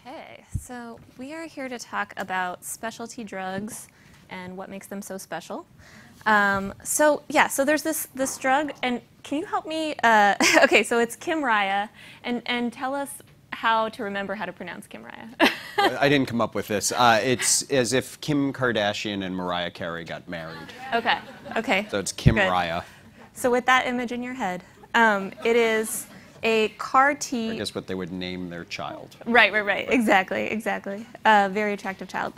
Okay, so we are here to talk about specialty drugs and what makes them so special. So there's this drug, and can you help me? Okay, so it's Kymriah, and tell us how to remember how to pronounce Kymriah. I didn't come up with this. It's as if Kim Kardashian and Mariah Carey got married. Okay. So it's Kymriah. So with that image in your head, it is a CAR T. I guess what they would name their child. Right. Exactly. Very attractive child.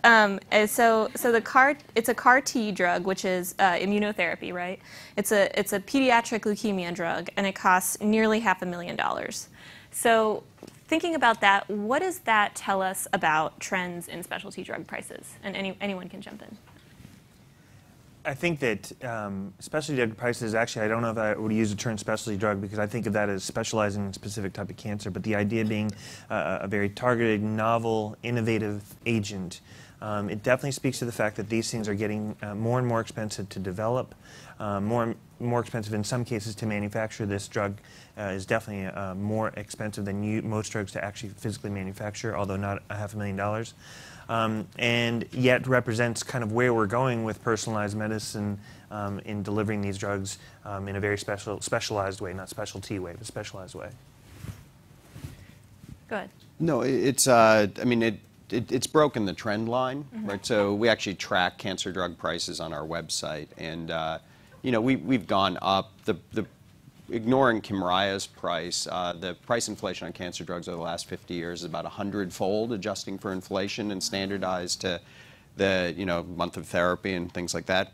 It's a CAR T drug, which is immunotherapy, right? It's a pediatric leukemia drug, and it costs nearly $500,000. So thinking about that, what does that tell us about trends in specialty drug prices? And anyone can jump in. I think that specialty drug prices, actually, I don't know if I would use the term specialty drug because I think of that as specializing in a specific type of cancer, but the idea being a very targeted, novel, innovative agent. It definitely speaks to the fact that these things are getting more and more expensive to develop, more expensive in some cases to manufacture. This drug is definitely more expensive than most drugs to actually physically manufacture, although not $500,000. And yet represents kind of where we're going with personalized medicine in delivering these drugs in a very specialized way, not specialty way, but specialized way. Go ahead. No, it's it's broken the trend line, right? So we actually track cancer drug prices on our website, and we've gone up. Ignoring Kymriah's price, the price inflation on cancer drugs over the last 50 years is about 100-fold, adjusting for inflation and standardized to the month of therapy and things like that.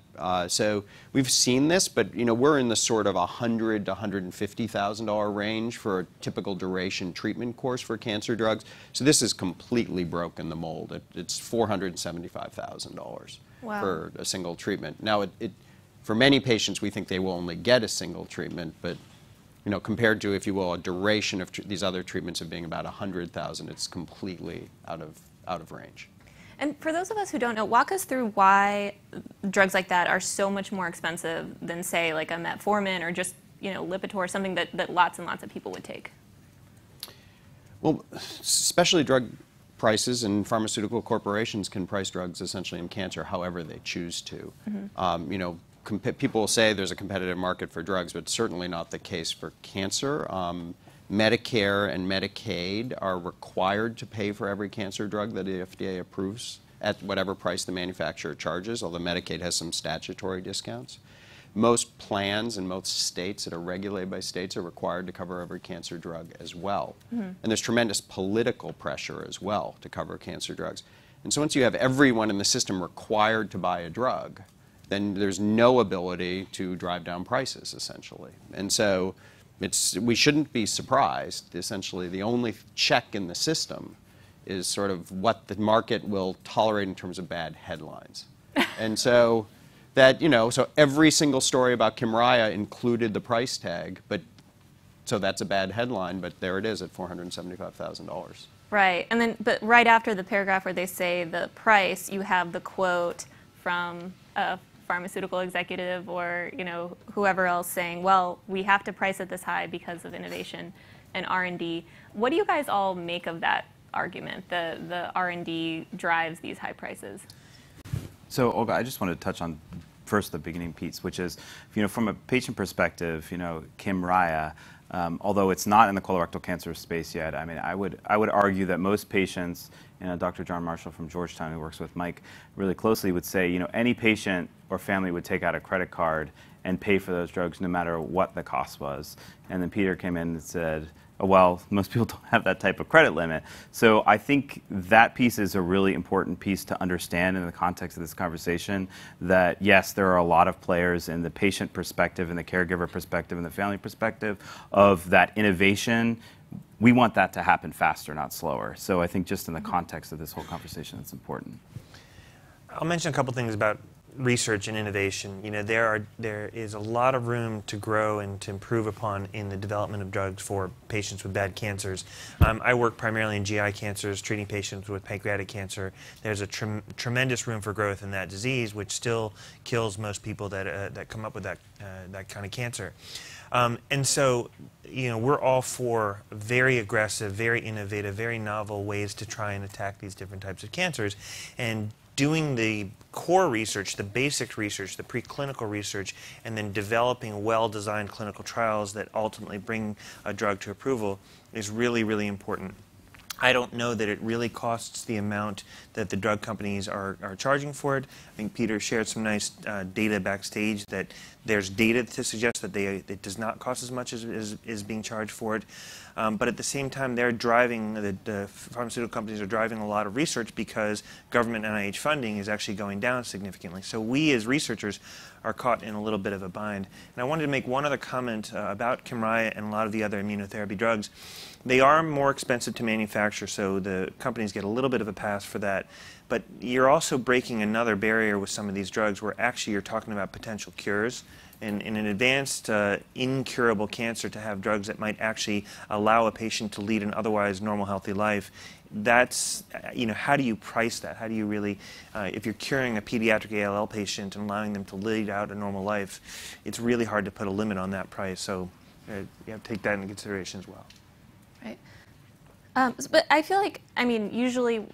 So we've seen this, but we're in the sort of $100,000 to $150,000 range for a typical duration treatment course for cancer drugs. So this has completely broken the mold. It's $475,000 for a single treatment. Now for many patients, we think they will only get a single treatment, but compared to, if you will, a duration of these other treatments of being about $100,000, it's completely out of range. And for those of us who don't know, walk us through why drugs like that are so much more expensive than, say, like a metformin or just Lipitor, something that lots and lots of people would take. Well, specialty drug prices and pharmaceutical corporations can price drugs essentially in cancer however they choose to. People will say there's a competitive market for drugs, but certainly not the case for cancer. Medicare and Medicaid are required to pay for every cancer drug that the FDA approves at whatever price the manufacturer charges, although Medicaid has some statutory discounts. Most plans in most states that are regulated by states are required to cover every cancer drug as well. And there's tremendous political pressure as well to cover cancer drugs. And so once you have everyone in the system required to buy a drug, then there's no ability to drive down prices, essentially. And so we shouldn't be surprised. Essentially, the only check in the system is sort of what the market will tolerate in terms of bad headlines. And so so every single story about Kymriah included the price tag, so that's a bad headline, but there it is at $475,000. Right, but right after the paragraph where they say the price, you have the quote from a pharmaceutical executive or whoever else saying, well, we have to price it this high because of innovation and R&D. What do you guys all make of that argument? The R&D drives these high prices. So Olga, I just wanted to touch on first the beginning piece, which is, from a patient perspective, Kymriah, although it's not in the colorectal cancer space yet, I would argue that most patients, Dr. John Marshall from Georgetown, who works with Mike really closely, would say, any patient or family would take out a credit card and pay for those drugs no matter what the cost was. And then Peter came in and said, oh, well, most people don't have that type of credit limit. So I think that piece is a really important piece to understand in the context of this conversation, that yes, there are a lot of players in the patient perspective and the caregiver perspective and the family perspective of that innovation. We want that to happen faster, not slower. So I think just in the context of this whole conversation, it's important. I'll mention a couple things about research and innovation. There is a lot of room to grow and to improve upon in the development of drugs for patients with bad cancers. I work primarily in GI cancers, treating patients with pancreatic cancer. There's a tremendous room for growth in that disease, which still kills most people that come up with that kind of cancer. And so, we're all for very aggressive, very innovative, very novel ways to try and attack these different types of cancers. And doing the core research, the basic research, the preclinical research, and then developing well-designed clinical trials that ultimately bring a drug to approval is really, really important. I don't know that it really costs the amount that the drug companies are charging for it. I think Peter shared some nice data backstage that there's data to suggest that it does not cost as much as is being charged for it. But at the same time, they're driving, the pharmaceutical companies are driving a lot of research because government NIH funding is actually going down significantly. So we as researchers are caught in a little bit of a bind. And I wanted to make one other comment about Kymriah and a lot of the other immunotherapy drugs. They are more expensive to manufacture, so the companies get a little bit of a pass for that. But you're also breaking another barrier with some of these drugs where actually you're talking about potential cures. And in an advanced, incurable cancer, to have drugs that might actually allow a patient to lead an otherwise normal, healthy life, that's, how do you price that? How do you really, if you're curing a pediatric ALL patient and allowing them to lead out a normal life, it's really hard to put a limit on that price. So you have to take that into consideration as well. Right. But I feel like, usually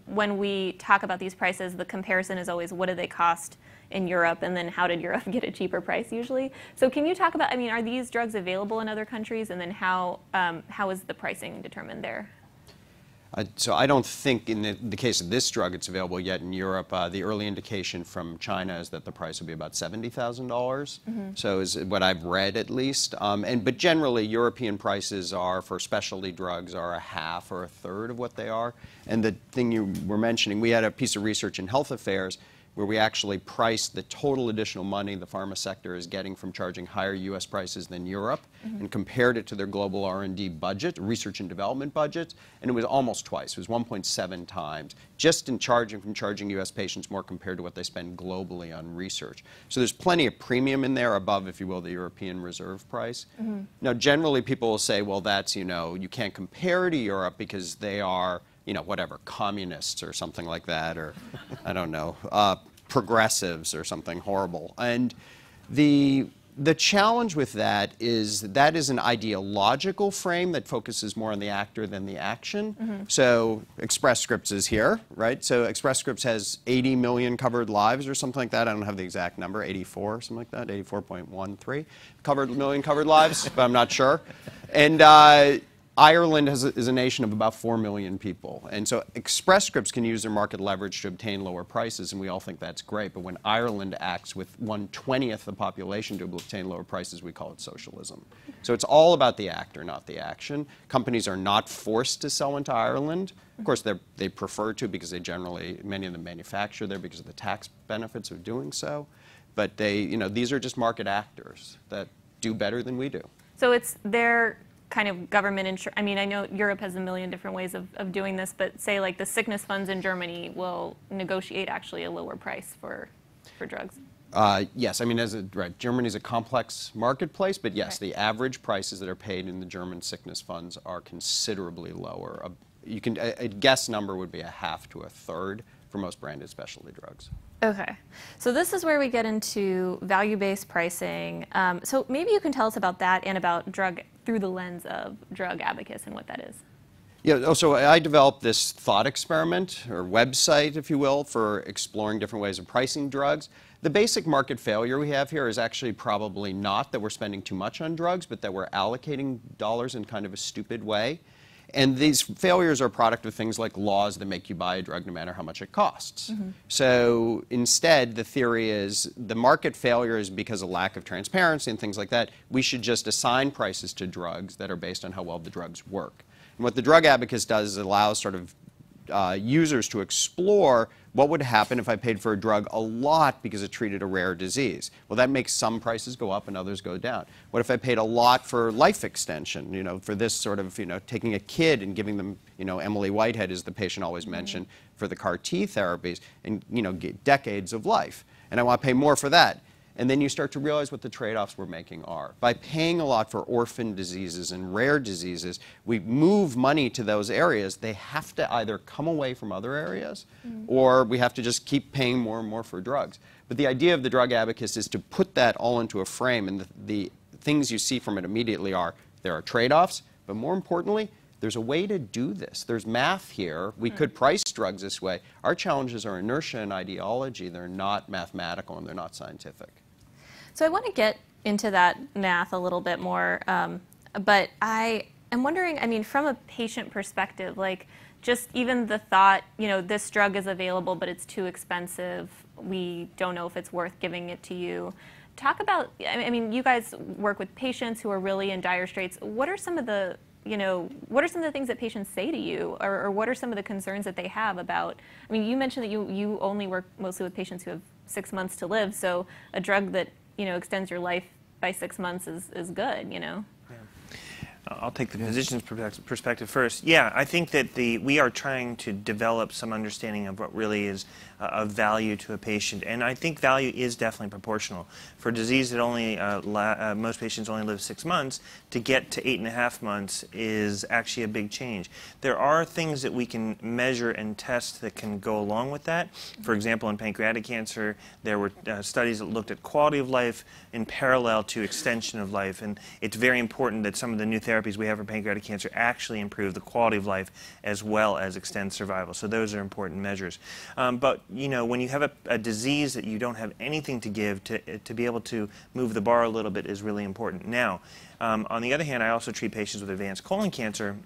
when we talk about these prices, the comparison is always what do they cost in Europe, and then how did Europe get a cheaper price usually? So can you talk about, are these drugs available in other countries, and then how is the pricing determined there? So I don't think in the case of this drug it's available yet in Europe. The early indication from China is that the price will be about $70,000. So is what I've read at least. But generally European prices are for specialty drugs are a half or a third of what they are. And the thing you were mentioning, we had a piece of research in Health Affairs where we actually priced the total additional money the pharma sector is getting from charging higher U.S. prices than Europe, and compared it to their global R&D budget, research and development budget, and it was almost twice. It was 1.7 times, just in charging U.S. patients more compared to what they spend globally on research. So there's plenty of premium in there above, if you will, the European reserve price. Now, generally people will say, well, that's, you can't compare to Europe because they are, whatever, communists or something like that, or I don't know, progressives or something horrible. And the challenge with that is an ideological frame that focuses more on the actor than the action. So Express Scripts is here, right? So Express Scripts has 80 million covered lives or something like that. I don't have the exact number, 84, something like that, 84.13 million covered lives, but I'm not sure. And Ireland is a nation of about 4 million people. And so Express Scripts can use their market leverage to obtain lower prices, and we all think that's great. But when Ireland acts with 1/20th the population to obtain lower prices, we call it socialism. So it's all about the actor, not the action. Companies are not forced to sell into Ireland. Of course, they prefer to because they generally, many of them manufacture there because of the tax benefits of doing so. But these are just market actors that do better than we do. So it's their kind of government insurance. I know Europe has a million different ways of doing this, but say like the sickness funds in Germany will negotiate actually a lower price for drugs. Yes, right, Germany's a complex marketplace, but yes, the average prices that are paid in the German sickness funds are considerably lower. A guess number would be a half to a third for most branded specialty drugs. Okay, so this is where we get into value-based pricing. So maybe you can tell us about that and about drug through the lens of drug abacus and what that is. Yeah, so I developed this thought experiment, or website, if you will, for exploring different ways of pricing drugs. The basic market failure we have here is actually probably not that we're spending too much on drugs, but that we're allocating dollars in kind of a stupid way. And these failures are a product of things like laws that make you buy a drug no matter how much it costs. So instead, the theory is the market failure is because of lack of transparency and things like that. We should just assign prices to drugs that are based on how well the drugs work. And what the drug abacus does is it allows sort of users to explore what would happen if I paid for a drug a lot because it treated a rare disease. Well, that makes some prices go up and others go down. What if I paid a lot for life extension, for this sort of, taking a kid and giving them, Emily Whitehead is the patient always mentioned for the CAR T therapies and, get decades of life. And I want to pay more for that. And then you start to realize what the trade-offs we're making are. By paying a lot for orphan diseases and rare diseases, we move money to those areas. They have to either come away from other areas, or we have to just keep paying more and more for drugs. But the idea of the drug abacus is to put that all into a frame, and the things you see from it immediately are there are trade-offs, but more importantly, there's a way to do this. There's math here. We could price drugs this way. Our challenges are inertia and ideology. They're not mathematical and they're not scientific. So I want to get into that math a little bit more, but I am wondering, I mean, from a patient perspective, like just even the thought, you know, this drug is available, but it's too expensive. We don't know if it's worth giving it to you. Talk about, I mean, you guys work with patients who are really in dire straits. What are some of the, you know, what are some of the things that patients say to you, or what are some of the concerns that they have about, I mean, you mentioned that you only work mostly with patients who have 6 months to live, so a drug that, you know, extends your life by 6 months is good, you know? I'll take the physician's perspective first. Yeah, I think that we are trying to develop some understanding of what really is of value to a patient, and I think value is definitely proportional. For a disease that only most patients only live 6 months, to get to 8.5 months is actually a big change. There are things that we can measure and test that can go along with that. For example, in pancreatic cancer, there were studies that looked at quality of life in parallel to extension of life, and it's very important that some of the new therapies we have for pancreatic cancer actually improve the quality of life as well as extend survival. So those are important measures. But you know, when you have a disease that you don't have anything to give, to be able to move the bar a little bit is really important. Now, on the other hand, I also treat patients with advanced colon cancer,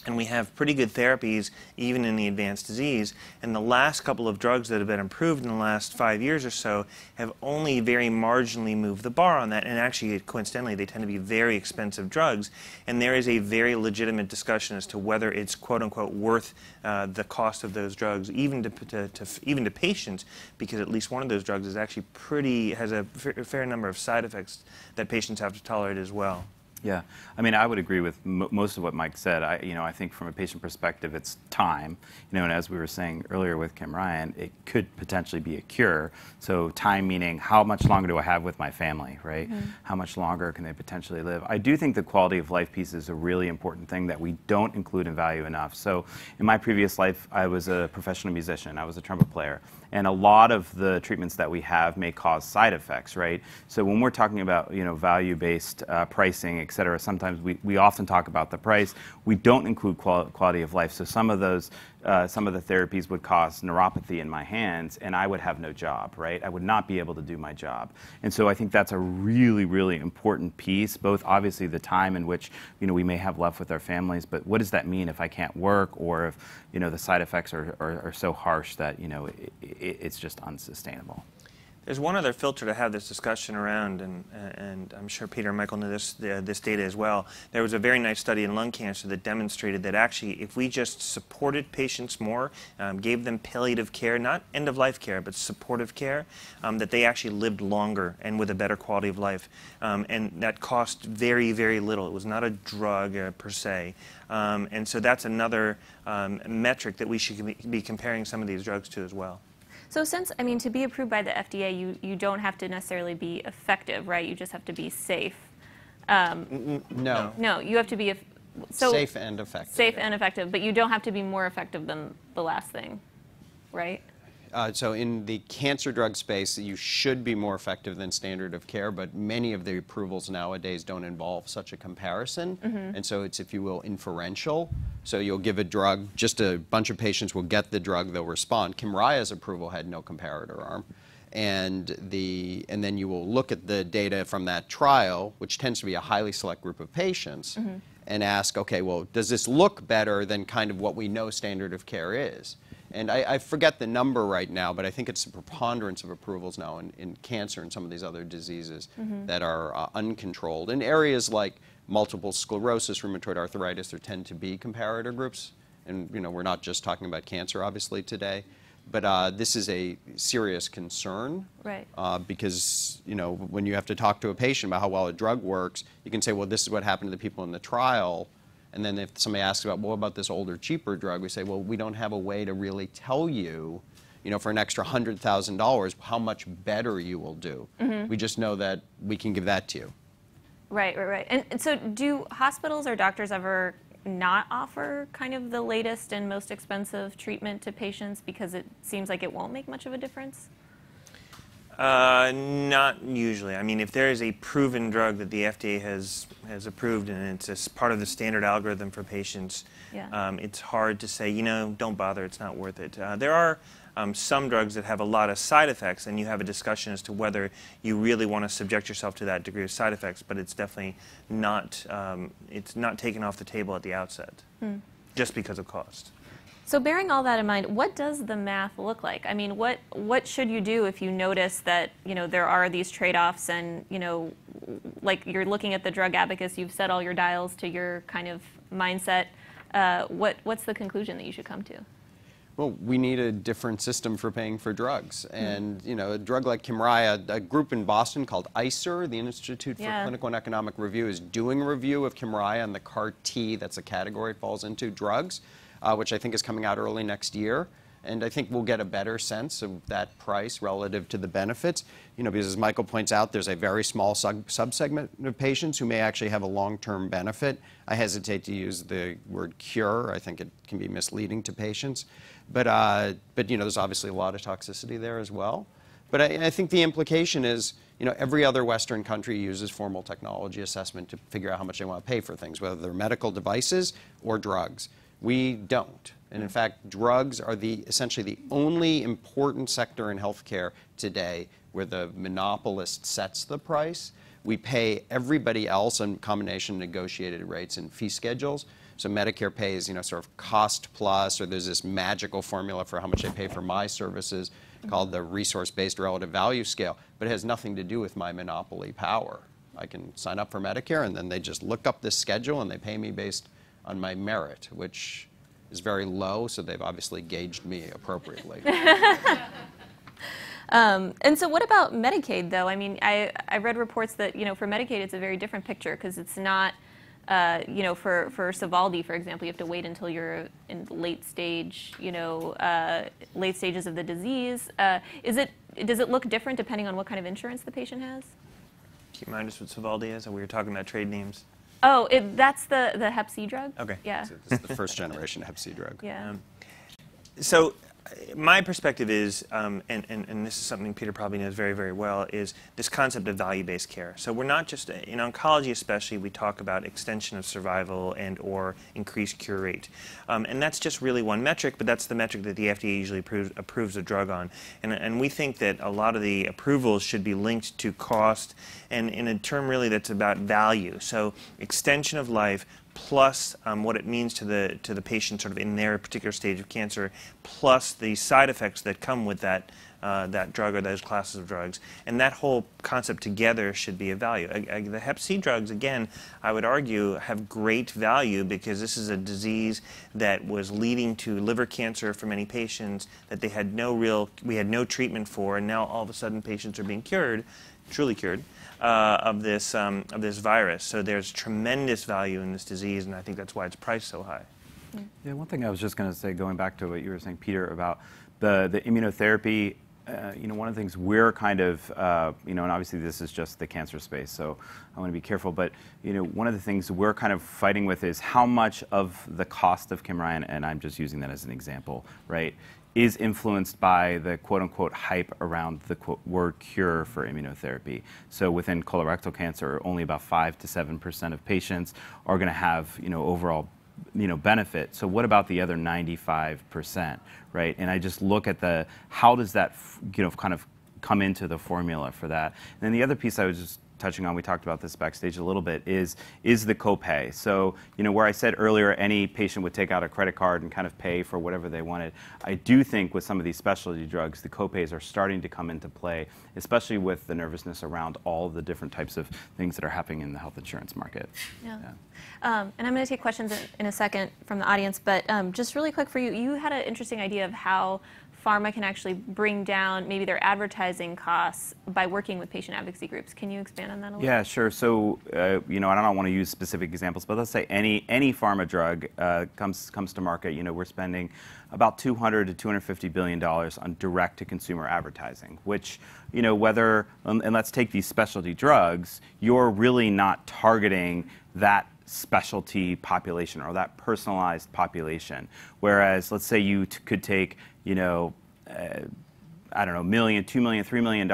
and we have pretty good therapies even in the advanced disease. And the last couple of drugs that have been approved in the last 5 years or so have only very marginally moved the bar on that. And actually, coincidentally, they tend to be very expensive drugs. And there is a very legitimate discussion as to whether it's quote unquote worth the cost of those drugs, even to patients, because at least one of those drugs is actually has a fair number of side effects that patients have to tolerate as well. Yeah, I mean, I would agree with most of what Mike said. I think from a patient perspective, it's time. And as we were saying earlier with Kim Ryan, it could potentially be a cure. So time meaning how much longer do I have with my family, right? Mm-hmm. How much longer can they potentially live? I do think the quality of life piece is a really important thing that we don't include in value enough. So in my previous life, I was a professional musician. I was a trumpet player. And a lot of the treatments that we have may cause side effects, right? So when we're talking about, value-based pricing, et cetera, sometimes we often talk about the price. We don't include quality of life. So some of the therapies would cause neuropathy in my hands, and I would have no job, right? I would not be able to do my job. And so I think that's a really, really important piece, both obviously the time in which, we may have left with our families, but what does that mean if I can't work, or if, the side effects are so harsh that, it's just unsustainable. There's one other filter to have this discussion around, and I'm sure Peter and Michael know this data as well. There was a very nice study in lung cancer that demonstrated that actually if we just supported patients more, gave them palliative care, not end-of-life care, but supportive care, that they actually lived longer and with a better quality of life. And that cost very, very little. It was not a drug per se. And so that's another metric that we should be comparing some of these drugs to as well. So to be approved by the FDA, you don't have to necessarily be effective, right? You just have to be safe. No. No, you have to be safe and effective. Safe and effective, but you don't have to be more effective than the last thing, right? So in the cancer drug space, you should be more effective than standard of care, but many of the approvals nowadays don't involve such a comparison. Mm-hmm. And so it's, if you will, inferential. So you'll give a drug, just a bunch of patients will get the drug, they'll respond. Kymriah's approval had no comparator arm. And then you will look at the data from that trial, which tends to be a highly select group of patients, mm-hmm. and ask, okay, well, does this look better than kind of what we know standard of care is? And I forget the number right now, but I think it's a preponderance of approvals now in cancer and some of these other diseases, mm-hmm. that are uncontrolled. In areas like multiple sclerosis, rheumatoid arthritis, there tend to be comparator groups. And we're not just talking about cancer, obviously, today. But this is a serious concern, right? Because when you have to talk to a patient about how well a drug works, you can say, well, this is what happened to the people in the trial. And then if somebody asks about, well, what about this older, cheaper drug, we say, well, we don't have a way to really tell you, for an extra $100,000, how much better you will do. Mm-hmm. We just know that we can give that to you. Right. And so do hospitals or doctors ever not offer kind of the latest and most expensive treatment to patients because it seems like it won't make much of a difference? Not usually. I mean, if there is a proven drug that the FDA has approved and it's part of the standard algorithm for patients, Yeah. it's hard to say, you know, don't bother, it's not worth it. There are some drugs that have a lot of side effects, and you have a discussion as to whether you really want to subject yourself to that degree of side effects, but it's definitely not, it's not taken off the table at the outset, just because of cost. So bearing all that in mind, what does the math look like? I mean, what should you do if you notice that, you know, there are these trade-offs and, you know, like you're looking at the drug abacus, you've set all your dials to your kind of mindset. What's the conclusion that you should come to? Well, we need a different system for paying for drugs. And, you know, a drug like Kymriah, a group in Boston called ICER, the Institute for Clinical and Economic Review, is doing a review of Kymriah and the CAR-T, that's a category it falls into, drugs, which I think is coming out early next year. And I think we'll get a better sense of that price relative to the benefits. You know, because as Michael points out, there's a very small subsegment of patients who may actually have a long-term benefit. I hesitate to use the word cure. I think it can be misleading to patients. But you know, there's obviously a lot of toxicity there as well. But I think the implication is, you know, every other Western country uses formal technology assessment to figure out how much they want to pay for things, whether they're medical devices or drugs. We don't. And in fact, drugs are essentially the only important sector in healthcare today where the monopolist sets the price. We pay everybody else in combination negotiated rates and fee schedules. So Medicare pays, you know, sort of cost plus, or there's this magical formula for how much they pay for my services called the resource-based relative value scale, but it has nothing to do with my monopoly power. I can sign up for Medicare and then they just look up this schedule and they pay me based on my merit, which is very low, so they've obviously gauged me appropriately. And so what about Medicaid, though? I mean, I read reports that, you know, for Medicaid, it's a very different picture because it's not, you know, for Sovaldi, for example, you have to wait until you're in late stage, you know, late stages of the disease. Does it look different depending on what kind of insurance the patient has? Can you remind us what Sovaldi is? We were talking about trade names. Oh, that's the Hep C drug? Okay. Yeah. So this is the first generation Hep C drug. Yeah. So my perspective is, and this is something Peter probably knows very, very well, is this concept of value-based care. So we're not just, in oncology especially, we talk about extension of survival and or increased cure rate. And that's just really one metric, but that's the metric that the FDA usually approves a drug on. And we think that a lot of the approvals should be linked to cost and in a term really that's about value. So extension of life plus what it means to the patient sort of in their particular stage of cancer, plus the side effects that come with that drug or those classes of drugs. And that whole concept together should be of value. The Hep C drugs, again, I would argue, have great value because this is a disease that was leading to liver cancer for many patients that they had we had no treatment for, and now all of a sudden patients are being cured, truly cured, of this virus. So there's tremendous value in this disease, and I think that's why it's priced so high. Yeah, one thing I was just going to say, going back to what you were saying, Peter, about the immunotherapy, you know, one of the things we're kind of, you know, and obviously this is just the cancer space, so I want to be careful, but, you know, one of the things we're kind of fighting with is how much of the cost of Kymriah, and I'm just using that as an example, right, is influenced by the quote-unquote hype around the word cure for immunotherapy. So within colorectal cancer, only about 5 to 7% of patients are going to have, you know, overall, you know, benefit. So what about the other 95%, right? And I just look at how does that, you know, kind of come into the formula for that. And then the other piece I was just touching on, we talked about this backstage a little bit, is the copay. So, you know, where I said earlier any patient would take out a credit card and kind of pay for whatever they wanted, I do think with some of these specialty drugs, the copays are starting to come into play, especially with the nervousness around all the different types of things that are happening in the health insurance market. Yeah. And I'm going to take questions in a second from the audience, but just really quick for you, you had an interesting idea of how pharma can actually bring down maybe their advertising costs by working with patient advocacy groups. Can you expand on that a little? Yeah, sure. So, you know, I don't want to use specific examples, but let's say any pharma drug comes to market. You know, we're spending about $200 to $250 billion on direct-to-consumer advertising, which, you know, whether, and let's take these specialty drugs, you're really not targeting that specialty population or that personalized population. Whereas, let's say you could take, you know, I don't know, million, $2 million, $3 million,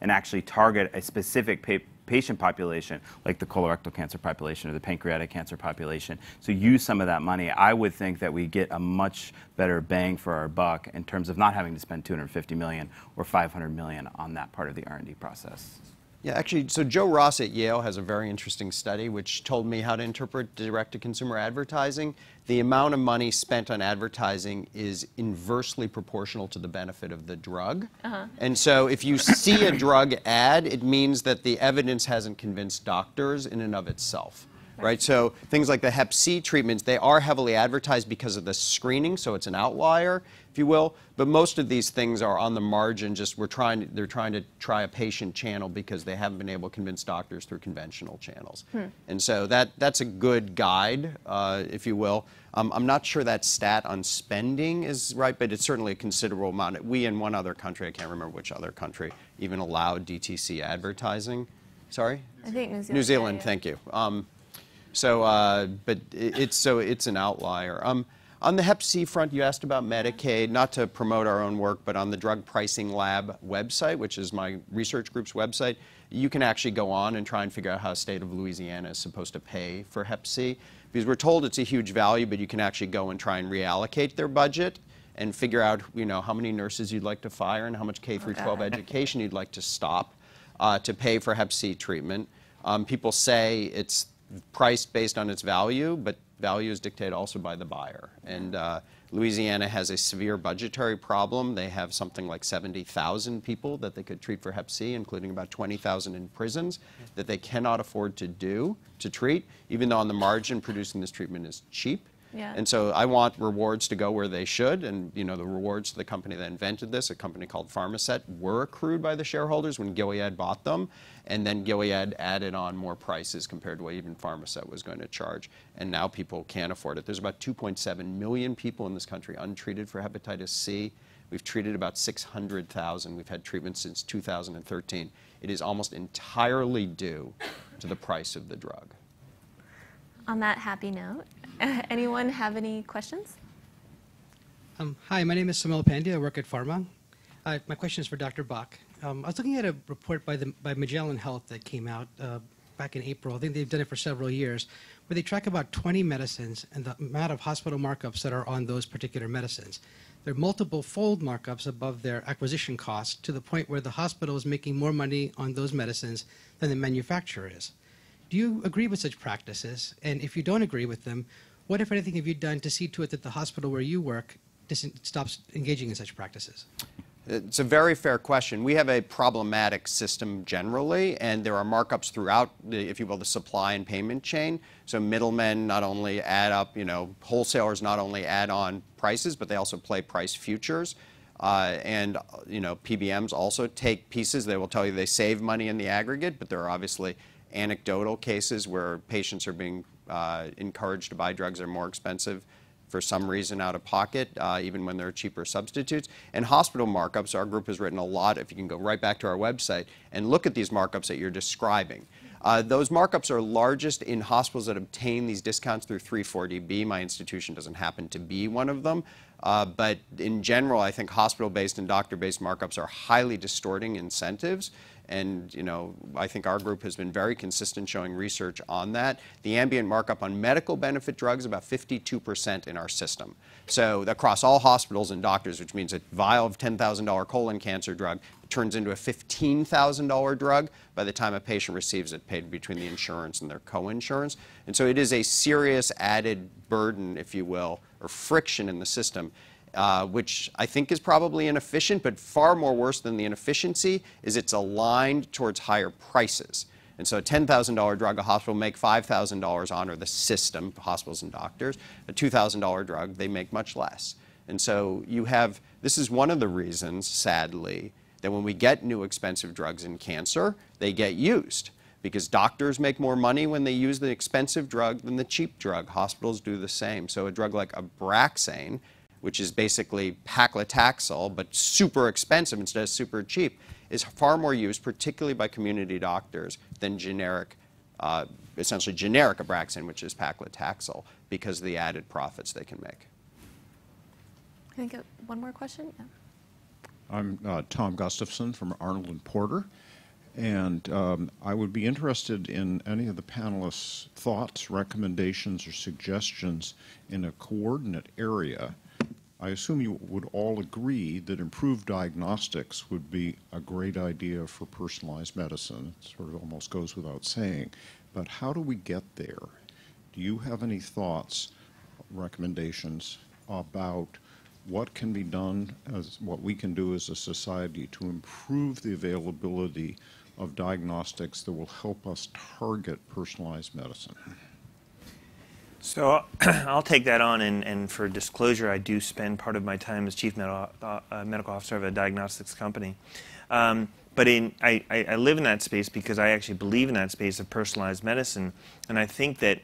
and actually target a specific patient population, like the colorectal cancer population or the pancreatic cancer population. So use some of that money. I would think that we get a much better bang for our buck in terms of not having to spend $250 million or $500 million on that part of the R&D process. Yeah, actually, so Joe Ross at Yale has a very interesting study which told me how to interpret direct-to-consumer advertising. The amount of money spent on advertising is inversely proportional to the benefit of the drug. And so if you see a drug ad, it means that the evidence hasn't convinced doctors in and of itself. Right? So things like the Hep C treatments, they are heavily advertised because of the screening, so it's an outlier, if you will. But most of these things are on the margin, just they're trying to try a patient channel because they haven't been able to convince doctors through conventional channels. And so that's a good guide, if you will. I'm not sure that stat on spending is right, but it's certainly a considerable amount. We and one other country, I can't remember which other country, even allowed DTC advertising. Sorry? I think New Zealand. New Zealand, Yeah. thank you. But it's an outlier. On the Hep C front, you asked about Medicaid, not to promote our own work, but on the Drug Pricing Lab website, which is my research group's website, you can actually go on and try and figure out how the state of Louisiana is supposed to pay for Hep C. Because we're told it's a huge value, but you can actually go and try and reallocate their budget and figure out, how many nurses you'd like to fire and how much K through 12 education you'd like to stop to pay for Hep C treatment. People say it's priced based on its value, but value is dictated also by the buyer. And Louisiana has a severe budgetary problem. They have something like 70,000 people that they could treat for Hep C, including about 20,000 in prisons, that they cannot afford to treat, even though on the margin producing this treatment is cheap. Yeah. And so I want rewards to go where they should, and the rewards to the company that invented this, a company called Pharmasset, were accrued by the shareholders when Gilead bought them, and then Gilead added on more prices compared to what even Pharmasset was going to charge, and now people can't afford it. There's about 2.7 million people in this country untreated for hepatitis C. We've treated about 600,000. We've had treatment since 2013. It is almost entirely due to the price of the drug. On that happy note, anyone have any questions? Hi, my name is Samuel Pandya. I work at Pharma. My question is for Dr. Bach. I was looking at a report by Magellan Health that came out back in April. I think they've done it for several years, where they track about 20 medicines and the amount of hospital markups that are on those particular medicines. There are multiple fold markups above their acquisition cost to the point where the hospital is making more money on those medicines than the manufacturer is. Do you agree with such practices? And if you don't agree with them, what, if anything, have you done to see to it that the hospital where you work stops engaging in such practices? It's a very fair question. We have a problematic system generally, and there are markups throughout, if you will, the supply and payment chain. So middlemen not only add up, wholesalers not only add on prices, but they also play price futures. And PBMs also take pieces. They will tell you they save money in the aggregate, but there are obviously anecdotal cases where patients are being encouraged to buy drugs that are more expensive for some reason out of pocket, even when there are cheaper substitutes. And hospital markups, our group has written a lot, if you can go right back to our website and look at these markups that you're describing. Those markups are largest in hospitals that obtain these discounts through 340B. My institution doesn't happen to be one of them. But in general, I think hospital-based and doctor-based markups are highly distorting incentives. And I think our group has been very consistent showing research on that. The ambient markup on medical benefit drugs, about 52% in our system. So across all hospitals and doctors, which means a vial of $10,000 colon cancer drug turns into a $15,000 drug by the time a patient receives it, paid between the insurance and their co-insurance. And so it is a serious added burden, if you will, or friction in the system. Which I think is probably inefficient, but far more worse than the inefficiency is it's aligned towards higher prices. And so a $10,000 drug a hospital make $5,000 on, or the system, hospitals and doctors. A $2,000 drug, they make much less. And so this is one of the reasons, sadly, that when we get new expensive drugs in cancer, they get used. Because doctors make more money when they use the expensive drug than the cheap drug. Hospitals do the same. So a drug like Abraxane, which is basically paclitaxel, but super expensive instead of super cheap, is far more used, particularly by community doctors, than generic, essentially generic Abraxane, which is paclitaxel, because of the added profits they can make. I think one more question. Yeah. I'm Tom Gustafson from Arnold and Porter, and I would be interested in any of the panelists' thoughts, recommendations, or suggestions in a coordinate area. I assume you would all agree that improved diagnostics would be a great idea for personalized medicine. It sort of almost goes without saying. But how do we get there? Do you have any thoughts, recommendations about what can be done, as what we can do as a society to improve the availability of diagnostics that will help us target personalized medicine? So I'll take that on, and for disclosure, I do spend part of my time as chief medical officer of a diagnostics company. But I live in that space because I actually believe in that space of personalized medicine, and I think that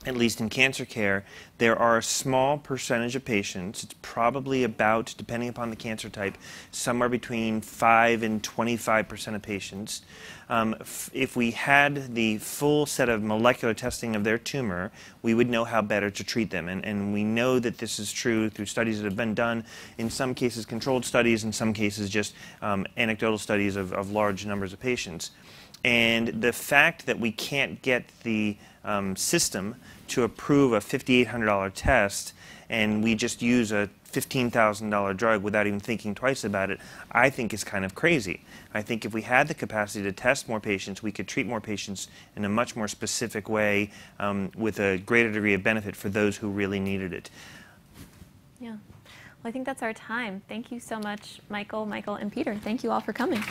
at least in cancer care, there are a small percentage of patients, it's probably about, depending upon the cancer type, somewhere between 5 and 25% of patients. If we had the full set of molecular testing of their tumor, we would know how better to treat them. And we know that this is true through studies that have been done, in some cases controlled studies, in some cases just anecdotal studies of large numbers of patients. And the fact that we can't get the system to approve a $5,800 test and we just use a $15,000 drug without even thinking twice about it, I think is kind of crazy. I think if we had the capacity to test more patients, we could treat more patients in a much more specific way with a greater degree of benefit for those who really needed it. Yeah. Well, I think that's our time. Thank you so much, Michael, and Peter. Thank you all for coming.